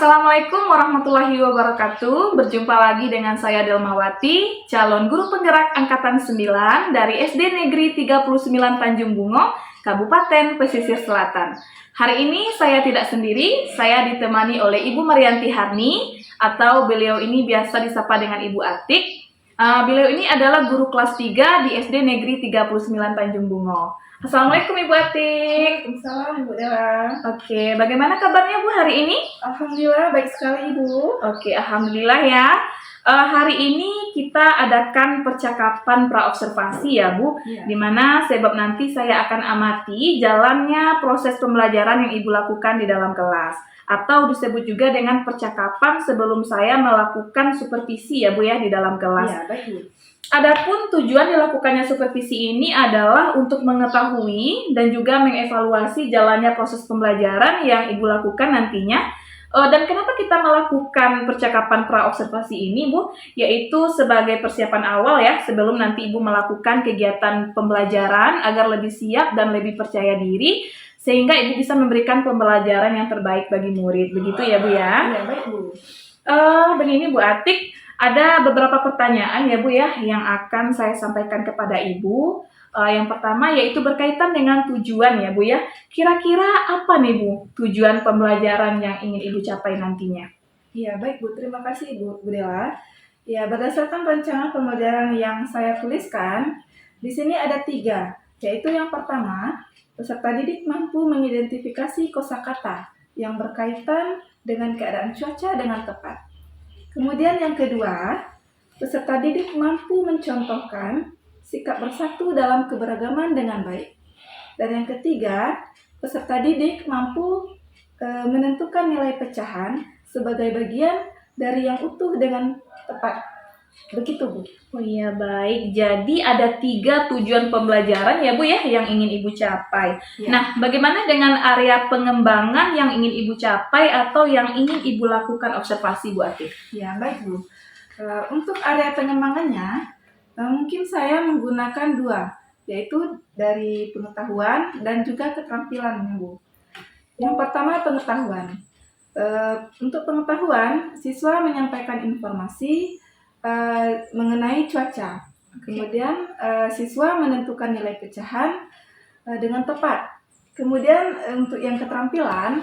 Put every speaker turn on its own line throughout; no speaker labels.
Assalamualaikum warahmatullahi wabarakatuh. Berjumpa lagi dengan saya Delmawati, calon guru penggerak angkatan 9 dari SD Negeri 39 Tanjung Bungo, Kabupaten Pesisir Selatan. Hari ini saya tidak sendiri, saya ditemani oleh Ibu Marianti Harni, atau beliau ini biasa disapa dengan Ibu Atik. Beliau ini adalah guru kelas 3 di SD Negeri 39 Tanjung Bungo. Assalamualaikum Ibu Atik.
Waalaikumsalam Ibu Dela.
Oke, bagaimana kabarnya Bu hari ini?
Alhamdulillah baik sekali Ibu.
Oke, alhamdulillah ya. Hari ini kita adakan percakapan praobservasi ya Bu, dimana sebab nanti saya akan amati jalannya proses pembelajaran yang Ibu lakukan di dalam kelas, atau disebut juga dengan percakapan sebelum saya melakukan supervisi ya Bu ya di dalam kelas.
Ya, baik Bu.
Adapun tujuan dilakukannya supervisi ini adalah untuk mengetahui dan juga mengevaluasi jalannya proses pembelajaran yang Ibu lakukan nantinya. Dan kenapa kita melakukan percakapan praobservasi ini, Bu? Yaitu sebagai persiapan awal ya, sebelum nanti Ibu melakukan kegiatan pembelajaran agar lebih siap dan lebih percaya diri, sehingga Ibu bisa memberikan pembelajaran yang terbaik bagi murid. Begitu ya, Bu ya?
Iya, baik Bu.
Begini Bu Atik, ada beberapa pertanyaan ya Bu ya yang akan saya sampaikan kepada Ibu. Yang pertama yaitu berkaitan dengan tujuan ya Bu ya. Kira-kira apa nih Bu tujuan pembelajaran yang ingin Ibu capai nantinya?
Iya, baik Bu. Terima kasih Bu Dela. Ya, berdasarkan rencana pembelajaran yang saya tuliskan, di sini ada 3, yaitu yang pertama, peserta didik mampu mengidentifikasi kosakata yang berkaitan dengan keadaan cuaca dengan tepat. Kemudian yang kedua, peserta didik mampu mencontohkan sikap bersatu dalam keberagaman dengan baik. Dan yang ketiga, peserta didik mampu menentukan nilai pecahan sebagai bagian dari yang utuh dengan tepat. Begitu Bu.
Oh iya baik, jadi ada 3 tujuan pembelajaran ya Bu ya yang ingin Ibu capai.
Ya.
Nah, bagaimana dengan area pengembangan yang ingin Ibu capai atau yang ingin Ibu lakukan observasi Bu Atik?
Ya, baik Bu. Untuk area pengembangannya, mungkin saya menggunakan 2, yaitu dari pengetahuan dan juga keterampilan Bu. Yang pertama pengetahuan. Untuk pengetahuan, siswa menyampaikan informasi mengenai cuaca. Kemudian siswa menentukan nilai pecahan dengan tepat. Kemudian untuk yang keterampilan,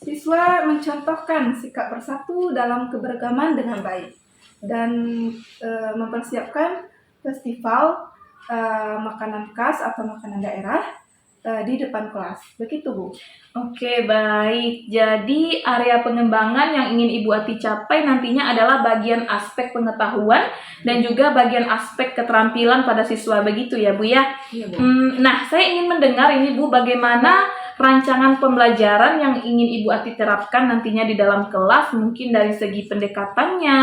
siswa mencontohkan sikap bersatu dalam keberagaman dengan baik dan mempersiapkan festival makanan khas atau makanan daerah di depan kelas. Begitu Bu.
Oke, baik. Jadi area pengembangan yang ingin Ibu Ati capai nantinya adalah bagian aspek pengetahuan dan juga bagian aspek keterampilan pada siswa. Begitu ya Bu ya?
Iya Bu.
Nah, saya ingin mendengar ini Bu, bagaimana rancangan pembelajaran yang ingin Ibu Ati terapkan nantinya di dalam kelas, mungkin dari segi pendekatannya,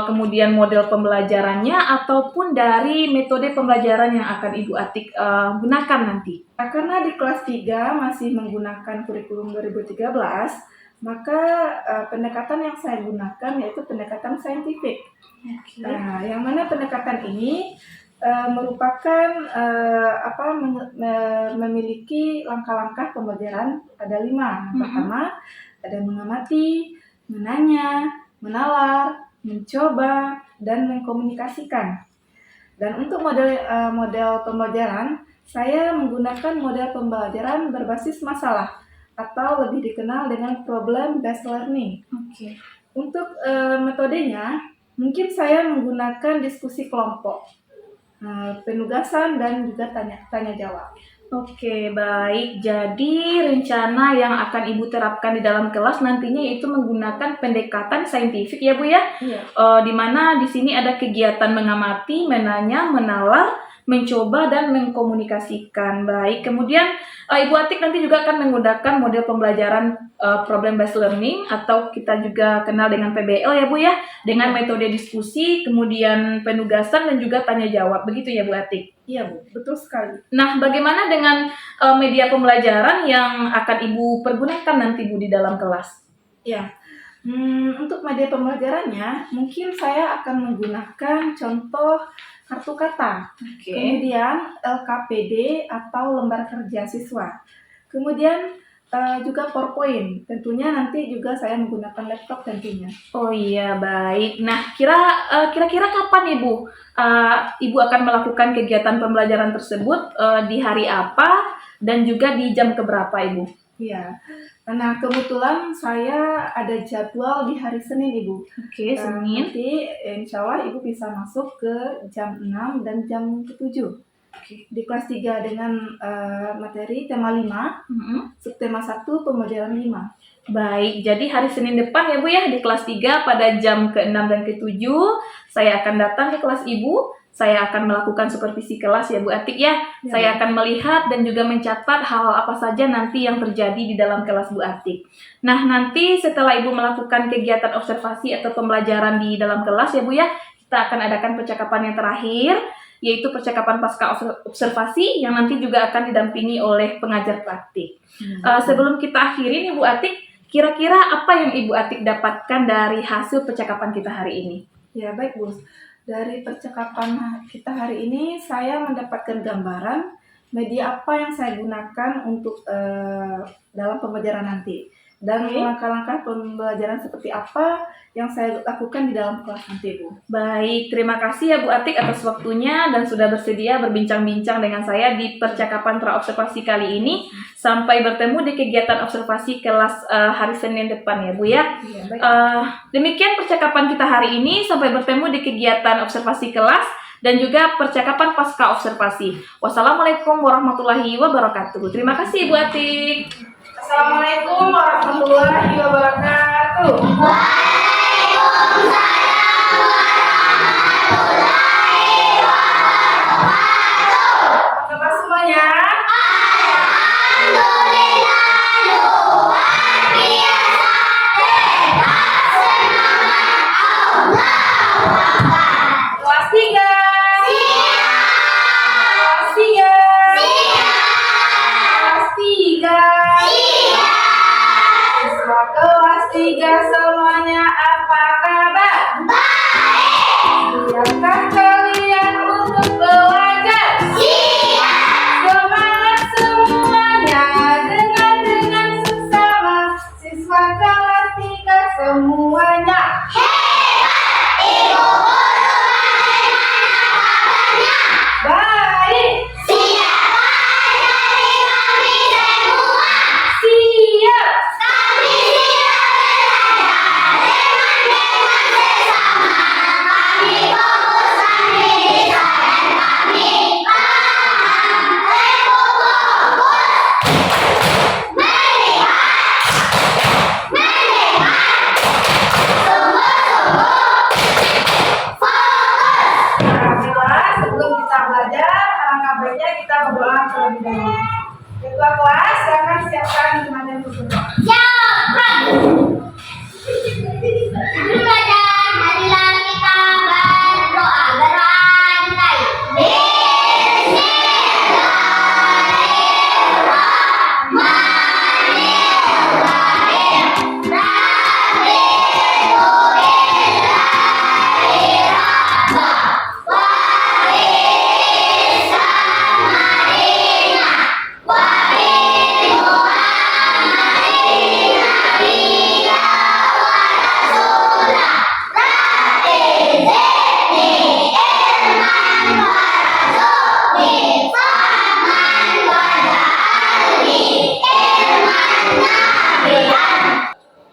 kemudian model pembelajarannya, ataupun dari metode pembelajaran yang akan Ibu Atik gunakan nanti.
Karena di kelas 3 masih menggunakan kurikulum 2013, maka pendekatan yang saya gunakan yaitu pendekatan saintifik. Nah, yang mana pendekatan ini merupakan memiliki langkah-langkah pembelajaran ada 5. Yang pertama ada mengamati, menanya, menalar, mencoba, dan mengkomunikasikan. Dan untuk model pembelajaran, saya menggunakan model pembelajaran berbasis masalah atau lebih dikenal dengan problem based learning.
Oke.
Untuk metodenya, mungkin saya menggunakan diskusi kelompok, penugasan, dan juga tanya jawab.
Oke, baik. Jadi rencana yang akan Ibu terapkan di dalam kelas nantinya yaitu menggunakan pendekatan saintifik ya Bu ya?
Iya.
Di mana di sini ada kegiatan mengamati, menanya, menalar, mencoba, dan mengkomunikasikan. Baik. Kemudian Ibu Atik nanti juga akan menggunakan model pembelajaran problem based learning atau kita juga kenal dengan PBL ya Bu ya, dengan metode diskusi, kemudian penugasan, dan juga tanya jawab. Begitu ya Bu Atik?
Iya Bu, betul sekali.
Nah, bagaimana dengan media pembelajaran yang akan Ibu pergunakan nanti Bu di dalam kelas?
Ya, untuk media pembelajarannya mungkin saya akan menggunakan contoh kartu kata, kemudian LKPD atau lembar kerja siswa, kemudian juga PowerPoint. Tentunya nanti juga saya menggunakan laptop tentunya.
Oh iya, baik. Nah, kira-kira kapan Ibu? Ibu akan melakukan kegiatan pembelajaran tersebut di hari apa dan juga di jam keberapa, Ibu?
Iya. Nah, kebetulan saya ada jadwal di hari Senin, Ibu.
Oke, Senin.
Nanti insya Allah Ibu bisa masuk ke jam 6 dan jam ke-7. Di kelas 3 dengan materi tema 5, subtema 1, pembelajaran 5.
Baik, jadi hari Senin depan ya Bu ya, di kelas 3 pada jam ke-6 dan ke-7, saya akan datang ke kelas Ibu, saya akan melakukan supervisi kelas ya Bu Atik ya. Saya akan melihat dan juga mencatat hal apa saja nanti yang terjadi di dalam kelas Bu Atik. Nah, nanti setelah Ibu melakukan kegiatan observasi atau pembelajaran di dalam kelas ya Bu ya, kita akan adakan percakapan yang terakhir, yaitu percakapan pasca observasi yang nanti juga akan didampingi oleh pengajar praktik. Sebelum kita akhiri nih Bu Atik, kira-kira apa yang Ibu Atik dapatkan dari hasil percakapan kita hari ini?
Ya, baik Bu. Dari percakapan kita hari ini, saya mendapatkan gambaran media apa yang saya gunakan untuk dalam pembelajaran nanti. Dan langkah-langkah pembelajaran seperti apa yang saya lakukan di dalam kelas nanti, Bu.
Baik, terima kasih ya Bu Atik atas waktunya dan sudah bersedia berbincang-bincang dengan saya di percakapan praobservasi kali ini. Sampai bertemu di kegiatan observasi kelas hari Senin depan ya Bu ya.
Ya, baik.
Demikian percakapan kita hari ini. Sampai bertemu di kegiatan observasi kelas dan juga percakapan pasca observasi. Wassalamualaikum warahmatullahi wabarakatuh. Terima kasih Bu Atik.
Assalamualaikum warahmatullahi wabarakatuh. Apa kabar semuanya? Kelas 3. Kelas 3. Kelas 3. Siswa kelas 3 semuanya apa kabar? Siapkah kalian untuk belajar? Semangat semuanya dengan sesama siswa kelas 3 semuanya. Baik. Siap. Alhamdulillah, sebelum kita belajar, alangkah baiknya kita berdoa terlebih dahulu. Ketua kelas, silakan siapkan kemampuan berdoa.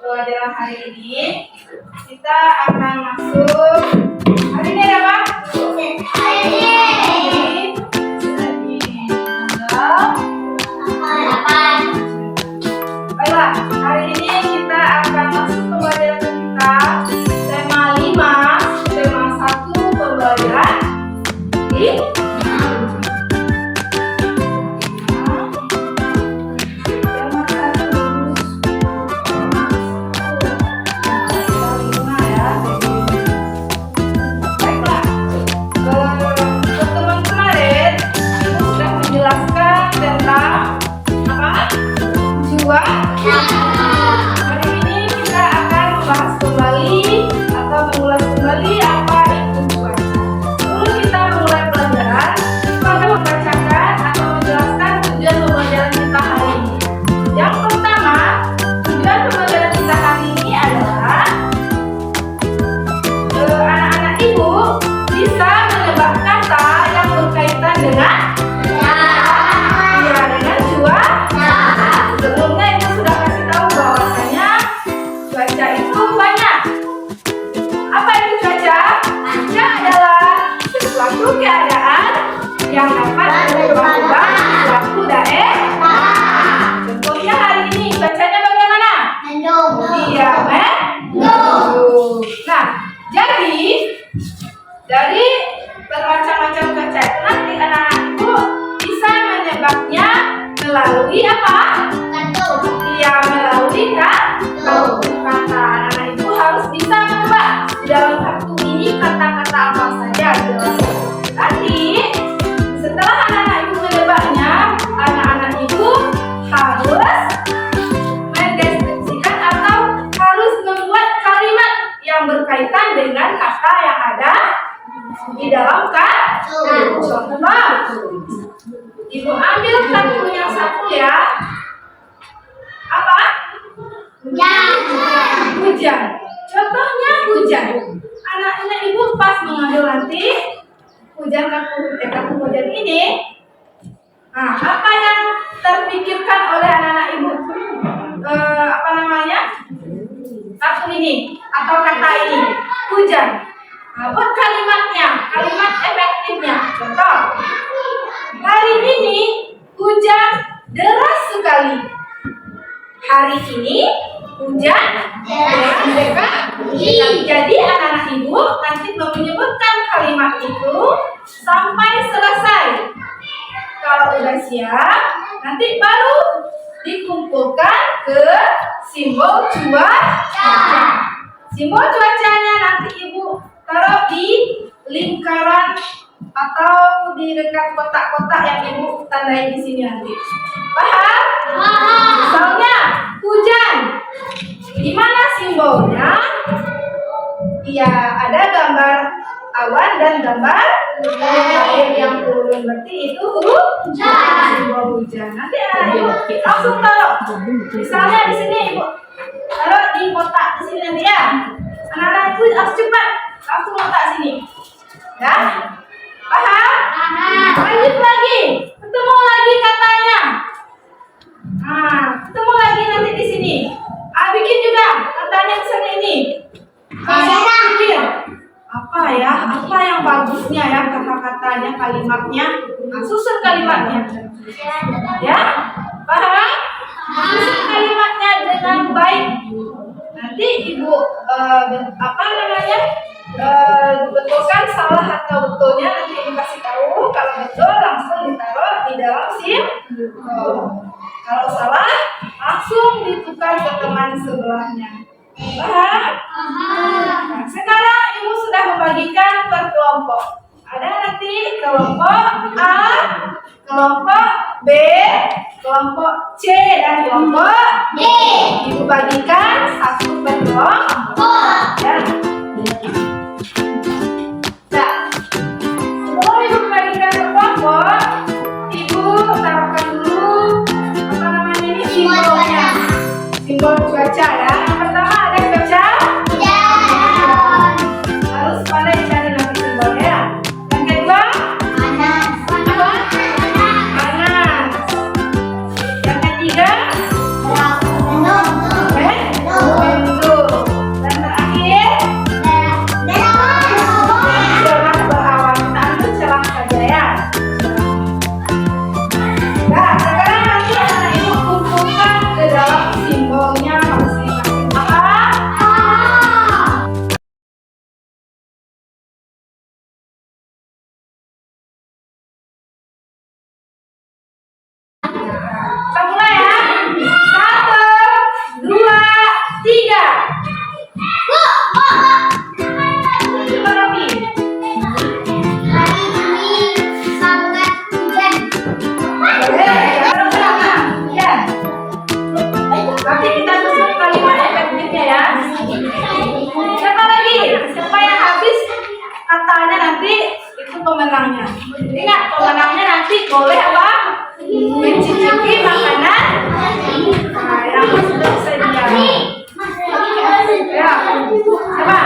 Pelajaran hari ini kita akan masuk hari ini ada apa? Baiklah, hari ini kita akan masuk pembelajaran kita tema 5, tema 1 pembelajaran di pertemuan kemarin Ibu sudah menjelaskan tentang apa? Juang Ia menunggu. Nah, jadi dari bermacam-macam cuaca itu nanti anak-anak itu bisa menyebabnya melalui apa? Ia melalui kartu. Kata anak-anak itu harus bisa menebak dalam kartu ini kata-kata apa saja. Nanti setelah anak-anak itu menebaknya, anak-anak itu harus mendeskripsikan atau harus membuat kalimat yang berkaitan dengan kata yang ada di dalam kartu. Contoh, Ibu ambil kartu yang satu ya. Apa? Hujan. Contohnya hujan. Anak-anak ibu pas mengambil nanti kartu hujan ini. Nah, apa yang terpikirkan oleh anak-anak ibu? Apa namanya? Kartu ini atau kata ini hujan. Buat kalimatnya, kalimat efektifnya. Contoh, hari ini hujan deras sekali. Hari ini hujan deras sekali. Jadi anak-anak ibu nanti menyebutkan kalimat itu sampai selesai. Kalau udah siap, nanti baru dikumpulkan ke simbol cuaca. Simbol cuacanya nanti ibu taruh di lingkaran atau di dekat kotak-kotak yang ibu tandai di sini nanti. Paham? Misalnya hujan. Di mana simbolnya? Iya, ada gambar awan dan gambar air yang turun. Berarti itu hujan. Simbol hujan. Nanti ibu langsung taruh. Misalnya di sini ibu taruh di kotak di sini nanti ya. Anak-anak itu harus cepat langsung letak sini. Ya? Paham? Lanjut lagi. Ketemu lagi katanya. Nah, ketemu lagi nanti di sini. Bikin juga katanya misalnya ini. Pikir. Apa ya? Apa yang bagusnya ya kata-katanya, kalimatnya? Nah, susun kalimatnya. Ya? Paham? Susun kalimatnya dengan baik. Nanti ibu betulkan salah atau betulnya nanti ibu kasih tahu. Kalau betul langsung ditaruh di dalam simbol. Kalau salah langsung ditukar ke teman sebelahnya. Paham? Nah, sekarang ibu sudah membagikan per kelompok. Ada nanti kelompok A, kelompok B, kelompok C dan kelompok D. Ibu bagikan satu per kelompok. Ya. Nah, sebelum ibu bagikan per kelompok, ibu taruhkan dulu apa namanya ini simbolnya. Simbol cuaca ya. Yang pertama ada cuaca. Harus pandai cari nanti simbolnya. Yang kedua panas. Yang ketiga mendung. Dan terakhir cerah berawan. Kita ambil cerah saja ya. Nah, sekarang nanti anak ibu kumpulkan ke dalam simbolnya masing-masing. Apa? Kita mulai ya. 1, 2, 3. Coba Robi. Boleh, jangan berusaha. Ya. Nanti kita susun kalimat efektifnya ya. Siapa lagi? Siapa yang habis katanya nanti itu pemenangnya. Ingat, pemenangnya nanti boleh apa? Mencicipi makanan yang sudah tersedia. Ya. Siapa?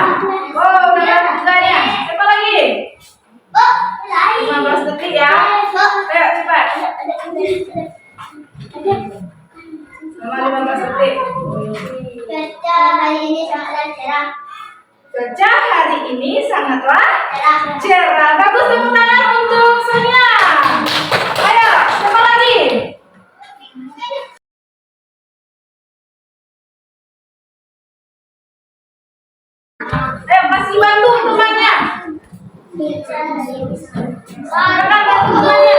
Oh, udah dapat juga. Siapa lagi? 15 detik ya. Ayo cepat. Selama 15 detik.
Cuaca hari ini sangatlah cerah.
Cuaca hari ini sangatlah cerah. Bagus, tepuk tangan untuk Sonia. Ayo, siapa lagi?
Kasih bantu temannya. Kakak bantu temannya.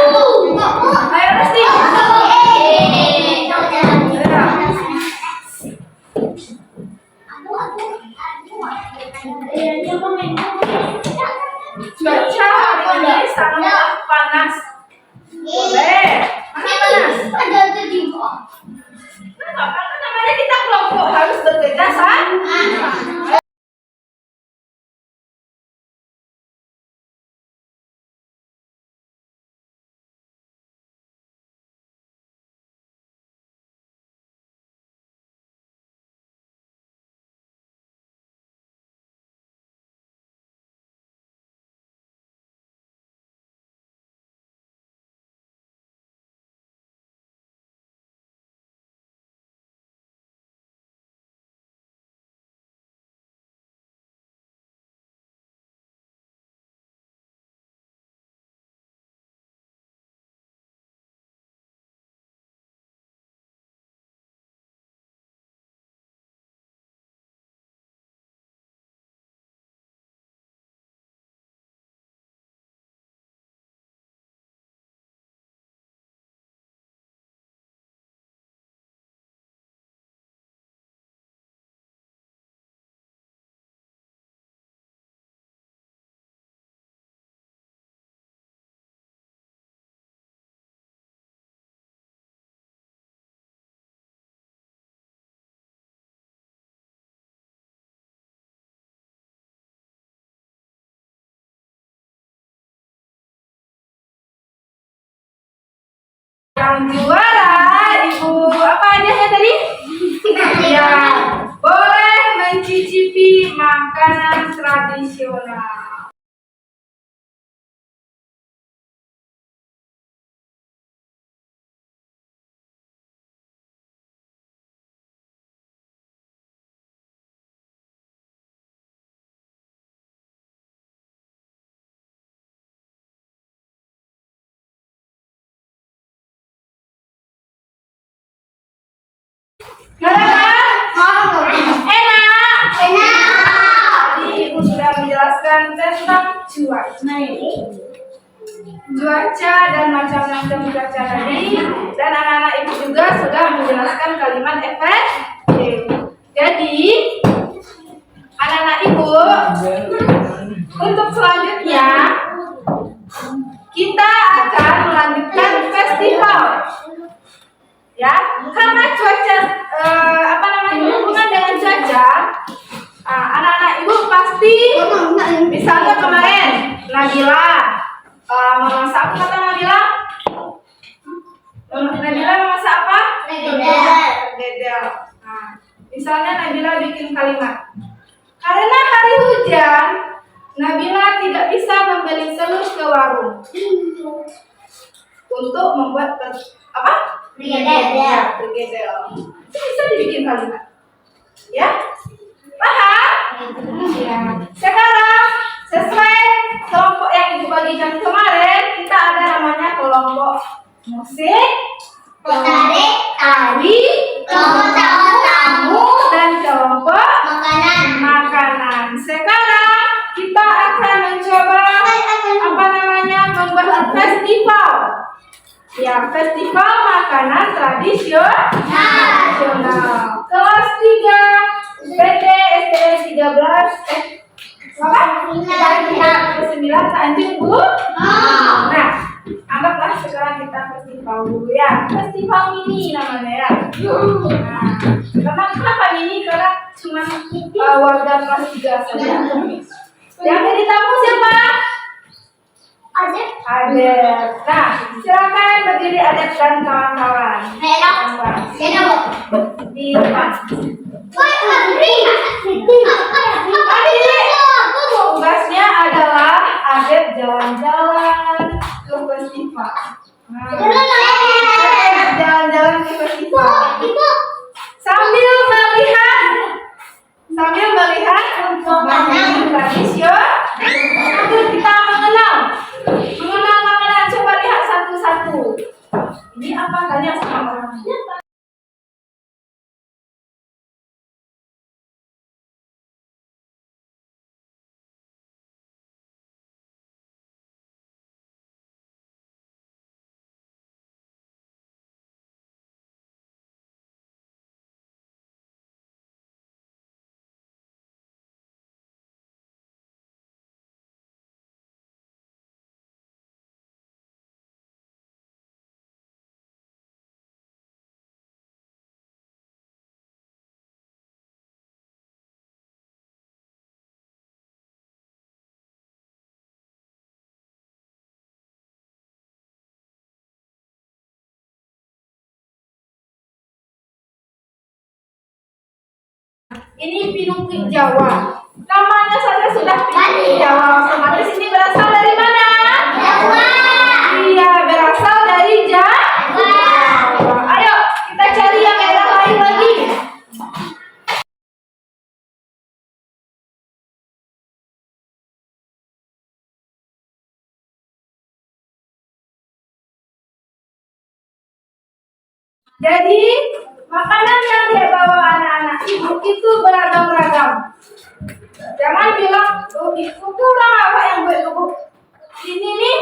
Ayo Resti. Cuaca hari ini sangat panas. Boleh. Mana panas? Kenapa? Karena namanya kita kelompok harus bekerja sama. Yang juara Ibu apa hadiahnya tadi? Ya, boleh mencicipi makanan tradisional. Enak. Tadi Ibu sudah menjelaskan tentang cuaca dan macam-macam cuaca tadi, dan anak-anak Ibu juga sudah menjelaskan kalimat efektif. Jadi anak-anak Ibu, untuk selanjutnya kita akan melanjutkan festival. Ya, karena cuaca hubungan dengan cuaca, anak-anak Ibu pasti misalnya kemarin Nabila memasak apa kata Nabila? Nabila memasak apa? Dedel. Nah, misalnya Nabila bikin kalimat. Karena hari hujan, Nabila tidak bisa membeli telur ke warung untuk membuat apa? Bergedel. Itu bisa dibikin kalimat. Ya? Paham? Ya. Sekarang sesuai kelompok yang Ibu bagikan kemarin, kita ada namanya kelompok musik,
Tarik,
tari,
kelompok tamu,
dan kelompok makanan. Sekarang kita akan mencoba membuat festival. Ya, festival makanan tradisional. Kelas 3 PT SDN 13 9 Tanjung Bungo. Nah, anggaplah sekarang kita festival dulu ya. Festival mini namanya ya. Nah, kenapa mini? Karena cuma warga kelas 3 saja. Yang jadi tamu siapa? Adep. Nah, silakan berdiri Adep dan kawan-kawan. Di depan. Tugasnya adalah Adep jalan-jalan ke festival. Jalan-jalan ke festival. Sambil melihat makanan tradisional untuk kita mengenal makanan. Coba lihat satu-satu. Ini apa tanya sama orang?
Ini pinukik Jawa. Namanya saja sudah pinukik Jawa. Otomatis ini berasal dari mana?
Jawa.
Iya, berasal dari Jawa. Ayo, kita cari yang daerah lain lagi. Jadi, makanan yang dia bawa anak-anak ibu itu beragam-ragam. Jangan bilang, oh ibu tuh orang apa yang buat bu? Ini nih,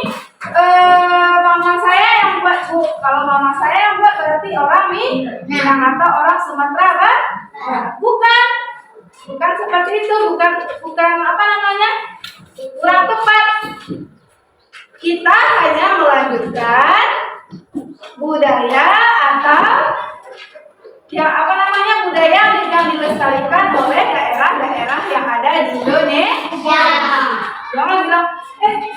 mama saya yang buat bu. Kalau mama saya yang buat berarti orang Minang atau orang Sumatera Barat. Bukan, bukan seperti itu, bukan apa namanya, kurang tepat. Kita hanya melanjutkan budaya atau yang apa namanya budaya yang dilestarikan oleh daerah-daerah yang ada di Indonesia. Jangan bilang,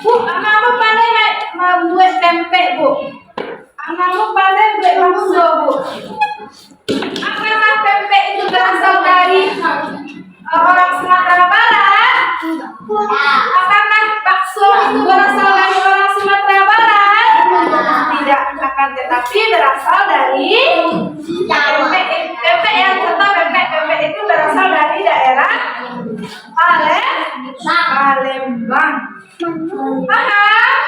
bu, anak pandai membuat tempe bu, anakmu pandai buat bakso bu. Apakah tempe itu berasal dari orang Sumatera Barat? Apakah bakso itu berasal dari orang Sumatera Barat? Tidak, akan tetapi berasal dari pempek yang contoh pempek itu berasal dari daerah Palembang. Paham?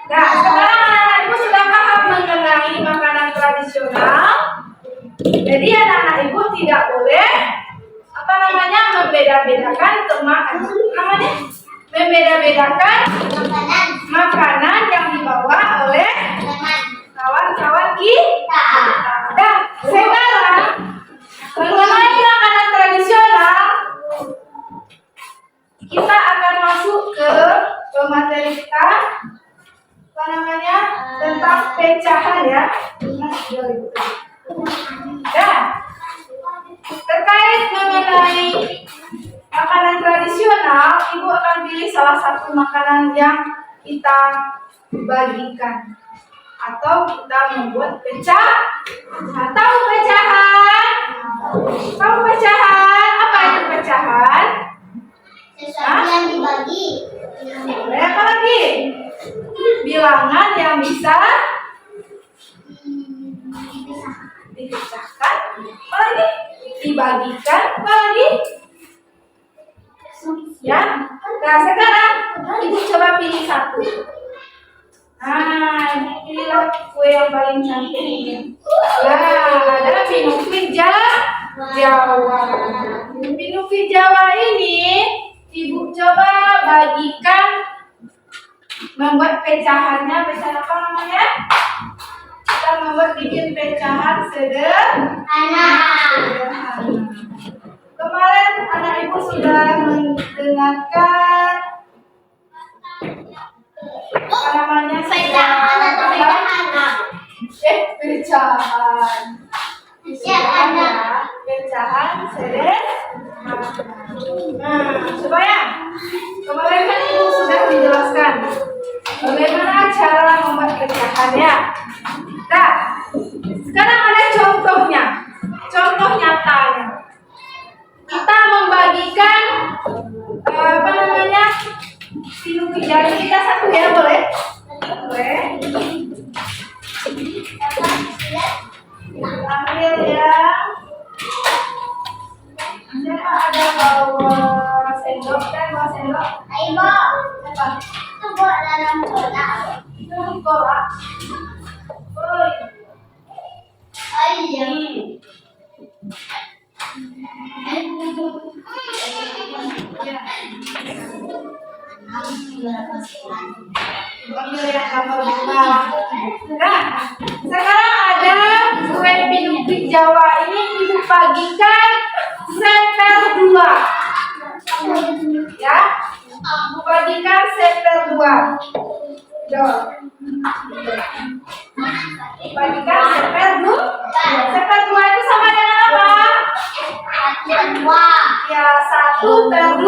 Nah, sekarang anak-anak ibu sudah paham mengenai makanan tradisional. Jadi anak-anak ibu tidak boleh apa namanya membeda-bedakan membeda-bedakan makanan yang dibawa oleh kawan-kawan kita. Nah, sekarang mengenai makanan tradisional kita akan masuk ke materi kita apa namanya tentang pecahan ya. Nah, terkait mengenai makanan tradisional, ibu akan pilih salah satu makanan yang kita bagikan atau kita membuat pecahan. Tahu pecahan? Tahu pecahan? Apa itu pecahan?
Sesuatu yang dibagi.
Apa lagi? Bilangan yang bisa dipecahkan. Apa lagi? Dibagikan. Apa lagi? Ya. Nah, sekarang ibu coba pilih satu. Nah, ini pilihlah kue yang paling cantik ini. Nah, ada pinukik Jawa. Pinukik Jawa ini ibu coba bagikan, membuat pecahannya. Pecahan apa namanya? Kita bikin pecahan sederhana. Kemarin anak ibu sudah mendengarkan apa namanya
Pecahan atau pecahan?
Pecahan sederhana. Nah, supaya kemarin kan ibu sudah menjelaskan bagaimana cara membuat pecahannya. Nah, sekarang ada contohnya, contoh nyatanya. Kita membagikan apa namanya pinukik jari kita satu ya, boleh? Boleh. Ambil yang ada bawa sendok kan, bawa sendok.
Ayo,
Apa?
itu buat dalam kotak.
Itu bola. Oh,
Ayo.
ambil yang gambar bunga. Nah, sekarang ada kue pinukik Jawa ini ibu bagikan seper 2. Ya, ibu bagikan seper 2. Bagikan seper 2. Seper 2 itu sama dengan apa? Ya, 1/2.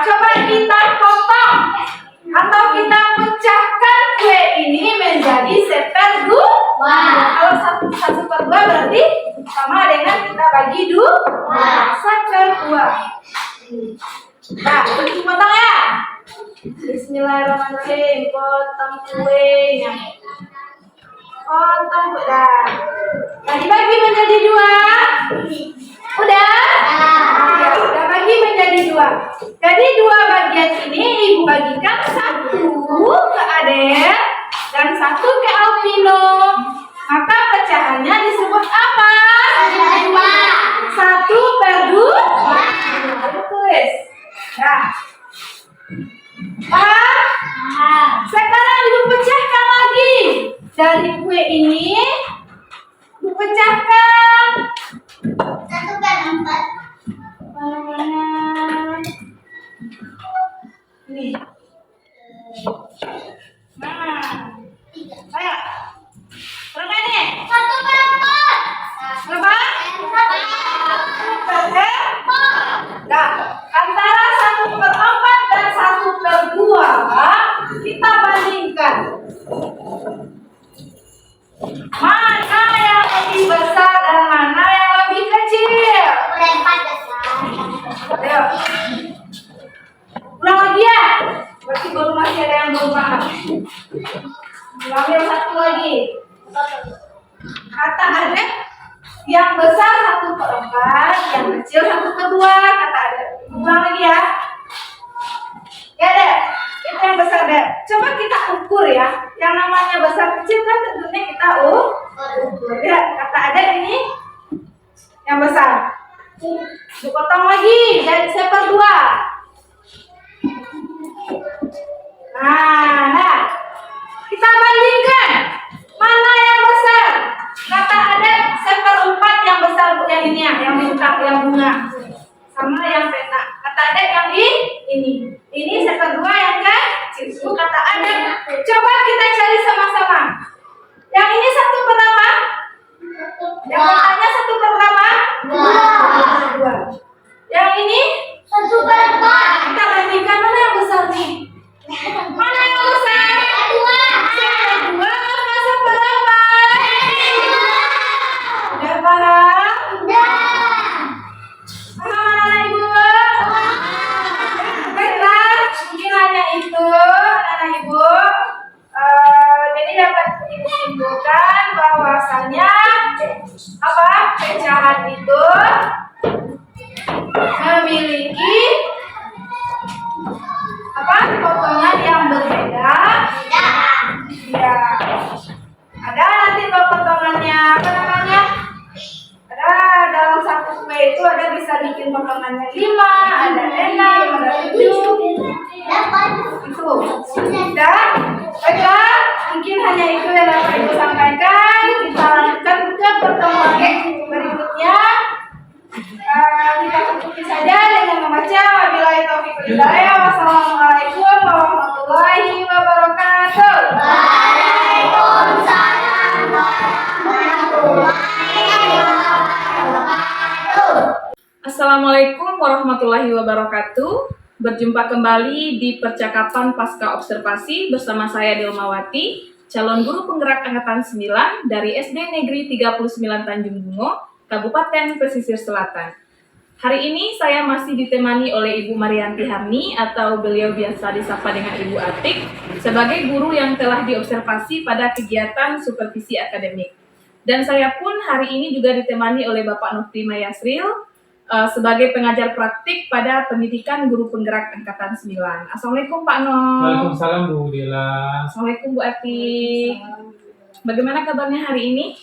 Coba kita potong atau kita pecahkan kue ini menjadi seper 2. Kalau 1/2 berarti sama dengan kita bagi 2. 1/2. Nah, kita potong ya. Bismillahirrahmanirrahim. Potong kuenya. Potong dah. Nah, dibagi menjadi 2. Udah? Ya, udah bagi menjadi 2. Jadi 2 bagian ini ibu bagikan 1 ke Adel dan 1 ke Alvino. Maka pecahannya disebut apa? 1/2. Ayo tulis. Nah. Sekarang ibu pecahkan lagi. Dari kue ini ibu pecahkan.
1/4.
Mana? Ini. Nah. Ayo. Berapa ini?
1/4.
Berapa? Nah, antara 1/4 dan 1/2 kita bandingkan. Mana yang lebih besar dan mana yang lebih kecil? Ayo. Ulang lagi ya. Berarti baru masih ada yang belum paham. Ambil 1 lagi. Kata Adek, yang besar 1/4, yang kecil 1/2. Kata Adek. Ulang lagi ya. Ya Dek, itu yang besar Dek. Coba kita ukur ya. Yang namanya besar kecil kan tentunya kita ukur. Ya, kata Adek ini yang besar. Dipotong lagi jadi 1/2. Nah, kita bandingkan mana yang besar. Kata Adek 1/4 yang besar yang ini ya, yang bintang, yang bunga, sama yang petak. Kata Adek yang ini 1/2 yang kecil. Kata Adek, coba kita cari sama-sama. Yang ini 1/2. Yang petanya 1/2. 2. Yang ini
1/4.
kita bandingkan mana yang besar nih? Mana yang besar? 1/2 apa 1/4? Udah paham? Paham anak-anak ibu? Baiklah, mungkin hanya itu anak-anak ibu. Jadi dapat ibu simpulkan bahwasanya apa? Pecahan itu memiliki apa? Potongan yang berbeda. Ya. Ada nanti potongannya apa namanya? Ada dalam satu kue itu ada bisa bikin potongannya 5, ada 6, ada 7. Itu. Dan baiklah, mungkin hanya itu yang dapat ibu sampaikan. Kita lanjutkan ke pertemuan berikutnya. Kita tutupi saja dengan membaca wabillahi taufiq wal hidayah. Wassalamualaikum warahmatullahi wabarakatuh.
Waalaikumsalam warahmatullahi wabarakatuh.
Assalamualaikum warahmatullahi wabarakatuh. Berjumpa kembali di percakapan pasca observasi bersama saya Delmawati, calon guru penggerak angkatan 9 dari SD Negeri 39 Tanjung Bungo, Kabupaten Pesisir Selatan. Hari ini saya masih ditemani oleh Ibu Marianti Harni atau beliau biasa disapa dengan Ibu Atik sebagai guru yang telah diobservasi pada kegiatan supervisi akademik. Dan saya pun hari ini juga ditemani oleh Bapak Nufri Mayasril sebagai pengajar praktik pada pendidikan guru penggerak angkatan 9. Assalamualaikum Pak Noh.
Waalaikumsalam Bu Dela.
Assalamualaikum Bu Atik. Bagaimana kabarnya hari ini?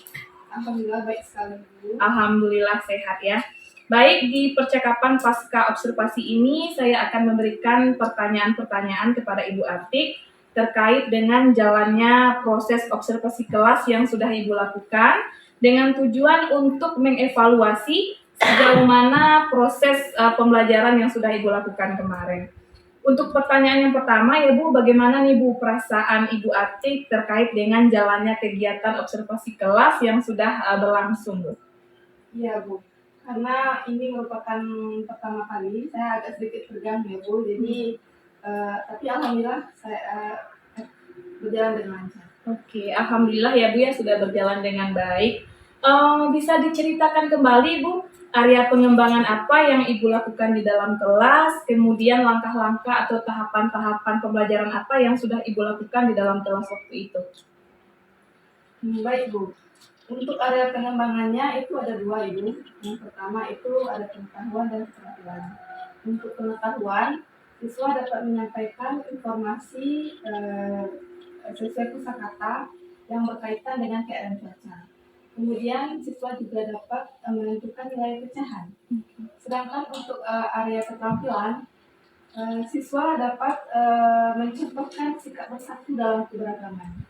Alhamdulillah baik sekali Bu.
Alhamdulillah sehat ya. Baik, di percakapan pasca observasi ini saya akan memberikan pertanyaan-pertanyaan kepada Ibu Atik terkait dengan jalannya proses observasi kelas yang sudah Ibu lakukan dengan tujuan untuk mengevaluasi sejauh mana proses pembelajaran yang sudah Ibu lakukan kemarin. Untuk pertanyaan yang pertama ya Bu, bagaimana nih Bu perasaan Ibu Atik terkait dengan jalannya kegiatan observasi kelas yang sudah berlangsung Bu?
Iya Bu, karena ini merupakan pertama kali saya agak sedikit tegang ya Bu, jadi tapi alhamdulillah saya berjalan dengan lancar.
Oke, alhamdulillah ya Bu ya sudah berjalan dengan baik. Bisa diceritakan kembali Bu, area pengembangan apa yang Ibu lakukan di dalam kelas, kemudian langkah-langkah atau tahapan-tahapan pembelajaran apa yang sudah Ibu lakukan di dalam kelas waktu itu?
Baik Bu, untuk area pengembangannya itu ada dua Ibu. Yang pertama itu ada pengetahuan dan keterampilan. Untuk pengetahuan, siswa dapat menyampaikan informasi sesuai kosakata yang berkaitan dengan keadaan cuaca. Kemudian siswa juga dapat menentukan nilai pecahan. Sedangkan untuk area keterampilan, siswa dapat mencontohkan sikap bersatu dalam keberagaman.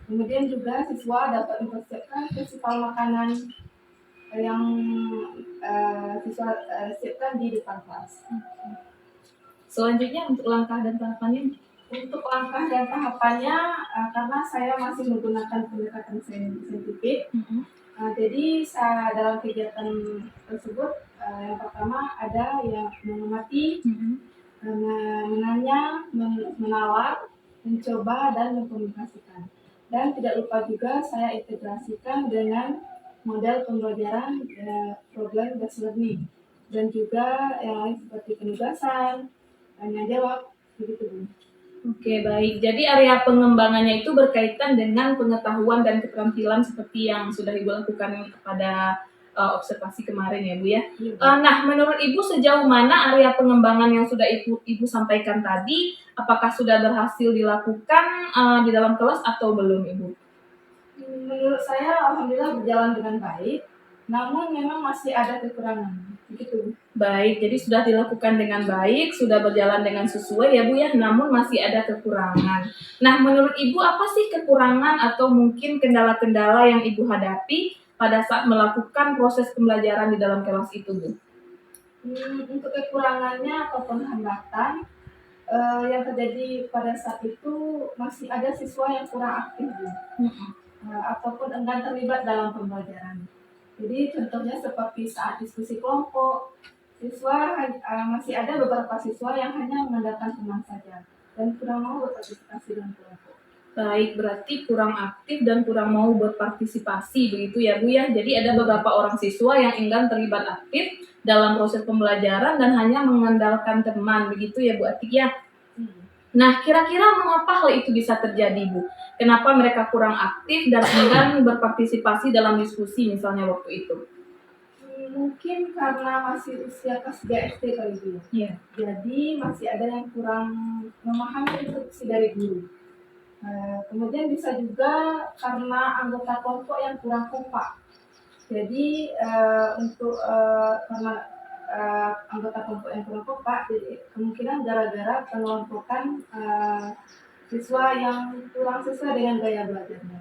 Kemudian juga siswa dapat mempersiapkan festival makanan yang siswa siapkan di depan kelas.
Selanjutnya untuk langkah dan tahapannya.
Untuk langkah dan tahapannya, karena saya masih menggunakan pendekatan saintifik, jadi dalam kegiatan tersebut yang pertama ada yang mengamati, menanya, menawar, mencoba dan mengkomunikasikan. Dan tidak lupa juga saya integrasikan dengan model pembelajaran problem based learning dan juga yang lain seperti penugasan, tanya jawab, begitu Bu.
Oke, baik. Jadi area pengembangannya itu berkaitan dengan pengetahuan dan keterampilan seperti yang sudah Ibu lakukan pada observasi kemarin ya Bu ya. Nah, menurut Ibu sejauh mana area pengembangan yang sudah Ibu sampaikan tadi, apakah sudah berhasil dilakukan di dalam kelas atau belum Ibu?
Menurut saya alhamdulillah berjalan dengan baik, namun memang masih ada kekurangan. Begitu.
Baik, jadi sudah dilakukan dengan baik, sudah berjalan dengan sesuai ya Bu ya, namun masih ada kekurangan. Nah, menurut Ibu apa sih kekurangan atau mungkin kendala-kendala yang Ibu hadapi pada saat melakukan proses pembelajaran di dalam kelas itu Bu?
Untuk kekurangannya ataupun hambatan yang terjadi pada saat itu masih ada siswa yang kurang aktif Bu. Ataupun enggan terlibat dalam pembelajaran. Jadi contohnya seperti saat diskusi kelompok, siswa masih ada beberapa siswa yang hanya mengandalkan teman saja dan kurang mau berpartisipasi dalam kelompok.
Baik, berarti kurang aktif dan kurang mau berpartisipasi begitu ya Bu ya. Jadi ada beberapa orang siswa yang enggan terlibat aktif dalam proses pembelajaran dan hanya mengandalkan teman begitu ya Bu Atik ya. Nah, kira-kira mengapa hal itu bisa terjadi Bu? Kenapa mereka kurang aktif dan enggan berpartisipasi dalam diskusi misalnya waktu itu?
Mungkin karena masih usia kelas 3 SD kali Bu.
Iya.
Jadi masih ada yang kurang memahami instruksi dari guru. Kemudian bisa juga karena anggota kelompok yang kurang kompak. Jadi karena anggota kelompok yang kurang kompak, jadi kemungkinan gara-gara pengelompokan siswa yang kurang sesuai dengan gaya belajarnya.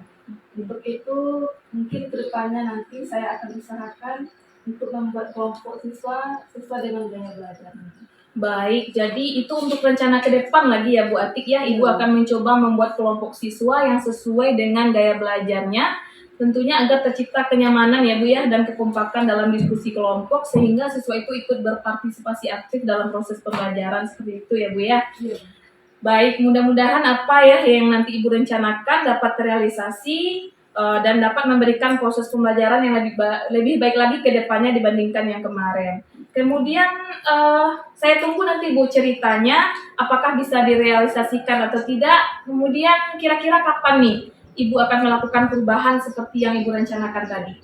Untuk itu mungkin kedepannya nanti saya akan usahakan untuk membuat kelompok siswa sesuai dengan gaya belajarnya.
Baik, jadi itu untuk rencana ke depan lagi ya Bu Atik ya. Ibu akan mencoba membuat kelompok siswa yang sesuai dengan gaya belajarnya. Tentunya agar tercipta kenyamanan ya Bu ya dan kekompakan dalam diskusi kelompok sehingga siswa itu ikut berpartisipasi aktif dalam proses pembelajaran seperti itu ya Bu ya. Baik, mudah-mudahan apa ya yang nanti Ibu rencanakan dapat terrealisasi dan dapat memberikan proses pembelajaran yang lebih baik lagi ke depannya dibandingkan yang kemarin. Kemudian saya tunggu nanti Bu ceritanya apakah bisa direalisasikan atau tidak. Kemudian kira-kira kapan nih Ibu akan melakukan perubahan seperti yang Ibu rencanakan tadi?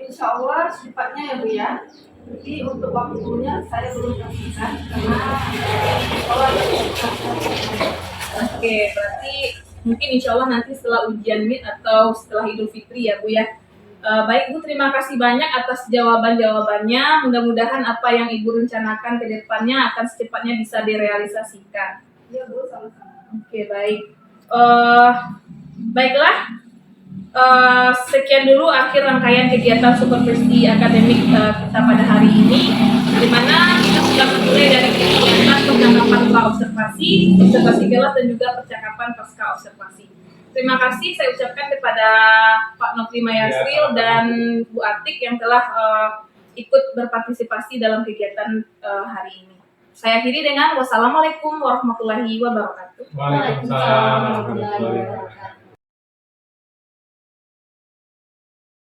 Insya Allah secepatnya ya Bu ya. Jadi untuk waktunya saya belum pastikan karena
Oke, berarti mungkin insya Allah nanti setelah ujian MIT atau setelah Idul Fitri ya Bu ya. Baik Bu, terima kasih banyak atas jawaban-jawabannya. Mudah-mudahan apa yang Ibu rencanakan ke depannya akan secepatnya bisa direalisasikan.
Ya Bu, sama-sama.
Oke, baik. Baiklah. Sekian dulu akhir rangkaian kegiatan supervisi akademik kita pada hari ini, di mana kita sudah memulai dari kegiatan percakapan pra-observasi, observasi kelas dan juga percakapan pasca observasi. Terima kasih saya ucapkan kepada Pak Nofri Mayasril dan Bu Atik yang telah ikut berpartisipasi dalam kegiatan hari ini. Saya akhiri dengan wassalamualaikum warahmatullahi wabarakatuh.
Waalaikumsalam warahmatullahi wabarakatuh.